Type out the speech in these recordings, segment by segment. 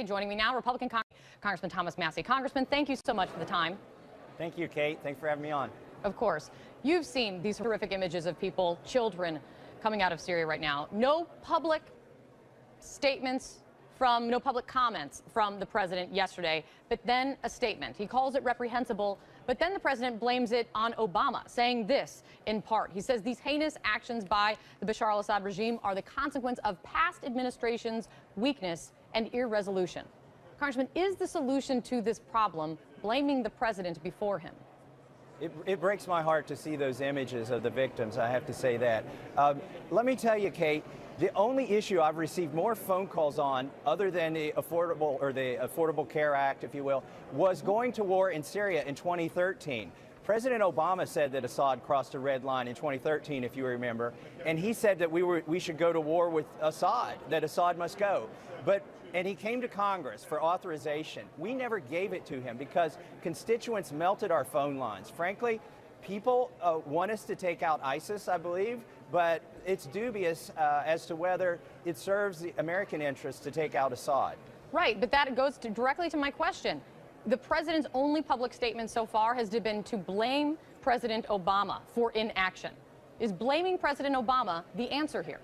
Joining me now, Republican Congressman Thomas Massie. Congressman, thank you so much for the time. Thank you, Kate. Thanks for having me on. Of course. You've seen these horrific images of people, children, coming out of Syria right now. No public statements no public comments from the president yesterday, but then a statement. He calls it reprehensible, but then the president blames it on Obama, saying this in part. He says these heinous actions by the Bashar al-Assad regime are the consequence of past administrations' weakness and irresolution. Congressman, is the solution to this problem blaming the president before him? It breaks my heart to see those images of the victims, I have to say that. Let me tell you, Kate, the only issue I've received more phone calls on, other than the Affordable Care Act, if you will, was going to war in Syria in 2013. President Obama said that Assad crossed a red line in 2013, if you remember, and he said that we should go to war with Assad, that Assad must go. And he came to Congress for authorization. We never gave it to him because constituents melted our phone lines. Frankly, people want us to take out ISIS, I believe, but it's dubious as to whether it serves the American interest to take out Assad. Right, but that goes directly to my question. The president's only public statement so far has been to blame President Obama for inaction. Is blaming President Obama the answer here?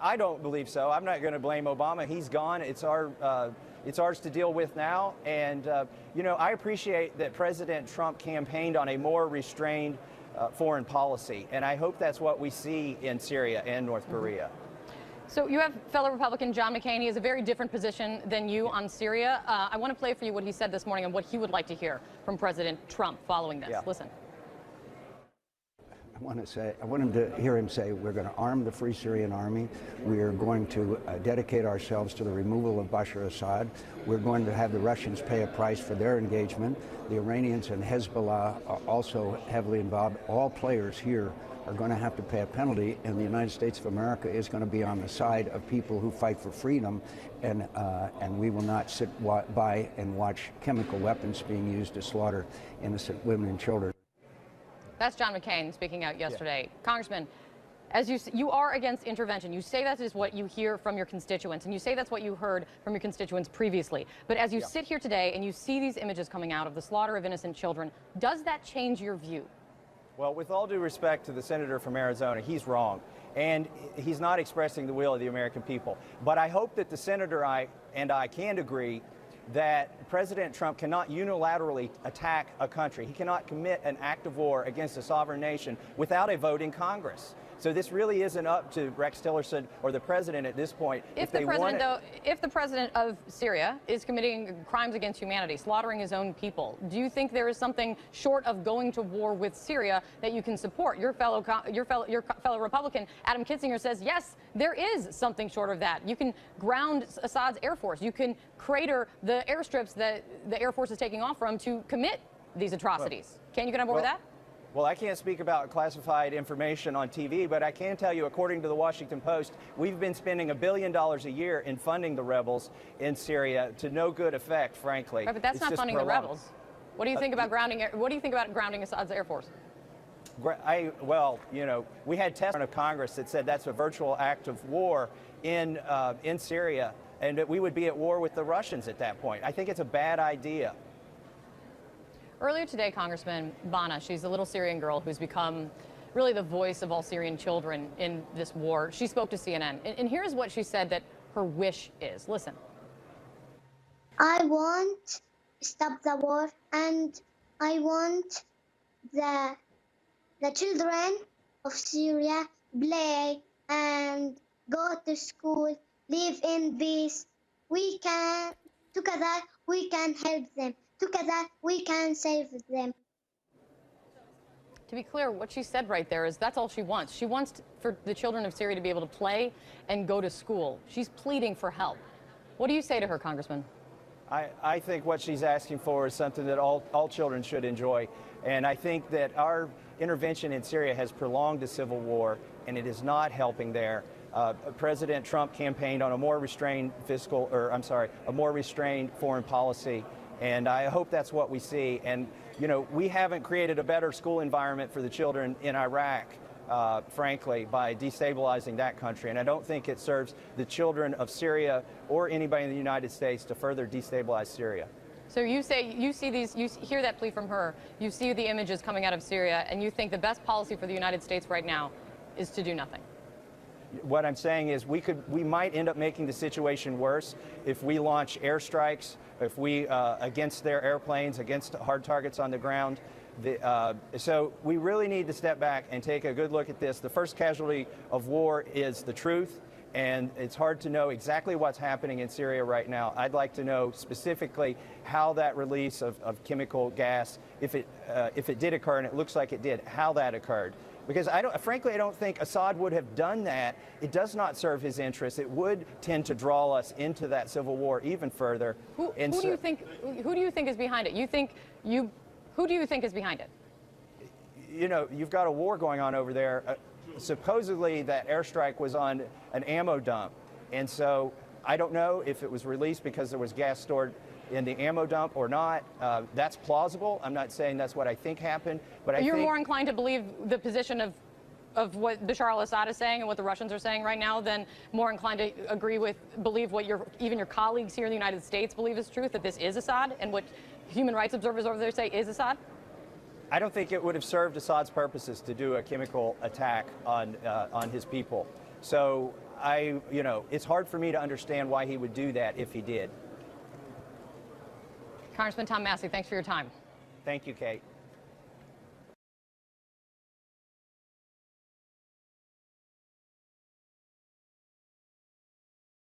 I don't believe so. I'm not going to blame Obama. He's gone. It's ours to deal with now. And, you know, I appreciate that President Trump campaigned on a more restrained foreign policy. And I hope that's what we see in Syria and North Korea. So you have fellow Republican John McCain. He has a very different position than you on Syria. I want to play for you what he said this morning and what he would like to hear from President Trump following this. Yeah. Listen. I want him to hear him say, we're going to arm the Free Syrian Army. We are going to dedicate ourselves to the removal of Bashar Assad. We're going to have the Russians pay a price for their engagement. The Iranians and Hezbollah are also heavily involved. All players here are going to have to pay a penalty, and the United States of America is going to be on the side of people who fight for freedom, and we will not sit by and watch chemical weapons being used to slaughter innocent women and children. That's John McCain speaking out yesterday. Yeah. Congressman, as you are against intervention. You say that is what you hear from your constituents, and you say that's what you heard from your constituents previously. But as you sit here today and you see these images coming out of the slaughter of innocent children, does that change your view? Well, with all due respect to the senator from Arizona, he's wrong. And he's not expressing the will of the American people. But I hope that the senator and I can agree that President Trump cannot unilaterally attack a country. He cannot commit an act of war against a sovereign nation without a vote in Congress. So this really isn't up to Rex Tillerson or the president at this point. If the president of Syria is committing crimes against humanity, slaughtering his own people, do you think there is something short of going to war with Syria that you can support? Your fellow Republican Adam Kinzinger says yes, there is something short of that. You can ground Assad's air force. You can crater the airstrips that the air force is taking off from to commit these atrocities. Can you get on board with that? Well, I can't speak about classified information on TV, but I can tell you, according to the Washington Post, we've been spending $1 billion a year in funding the rebels in Syria to no good effect, frankly. Right, but that's not funding the rebels. What do you think about grounding? What do you think about grounding Assad's air force? Well, you know, we had testimony of Congress that said that's a virtual act of war in Syria, and that we would be at war with the Russians at that point. I think it's a bad idea. Earlier today, Congressman Bana, she's a little Syrian girl who's become really the voice of all Syrian children in this war. She spoke to CNN, and here's what she said that her wish is. Listen. I want to stop the war, and I want the children of Syria play and go to school, live in peace. Together, we can help them. Together, we can save them. To be clear, what she said right there is that's all she wants. She wants for the children of Syria to be able to play and go to school. She's pleading for help. What do you say to her, Congressman? I think what she's asking for is something that all children should enjoy. And I think that our intervention in Syria has prolonged the civil war, and it is not helping there. President Trump campaigned on a more restrained a more restrained foreign policy. And I hope that's what we see. And, you know, we haven't created a better school environment for the children in Iraq frankly, by destabilizing that country. And I don't think it serves the children of Syria or anybody in the United States to further destabilize Syria. So you say you see these, you hear that plea from her, you see the images coming out of Syria, and you think the best policy for the United States right now is to do nothing. What I'm saying is we might end up making the situation worse if we launch airstrikes, if we against their airplanes, against hard targets on the ground. So we really need to step back and take a good look at this. The first casualty of war is the truth, and it's hard to know exactly what's happening in Syria right now. I'd like to know specifically how that release of chemical gas, if it did occur, and it looks like it did, how that occurred. Because frankly, I don't think Assad would have done that. It does not serve his interests. It would tend to draw us into that civil war even further. Who do you think is behind it? Who do you think is behind it? You know, you've got a war going on over there. Supposedly that airstrike was on an ammo dump. And so I don't know if it was released because there was gas stored in the ammo dump or not. That's plausible. I'm not saying that's what I think happened, but You're more inclined to believe the position of what Bashar al-Assad is saying and what the Russians are saying right now than more inclined to believe what even your colleagues here in the United States believe is truth, that this is Assad, and what human rights observers over there say is Assad? I don't think it would have served Assad's purposes to do a chemical attack on his people. So it's hard for me to understand why he would do that if he did. Congressman Tom Massie, thanks for your time. Thank you, Kate.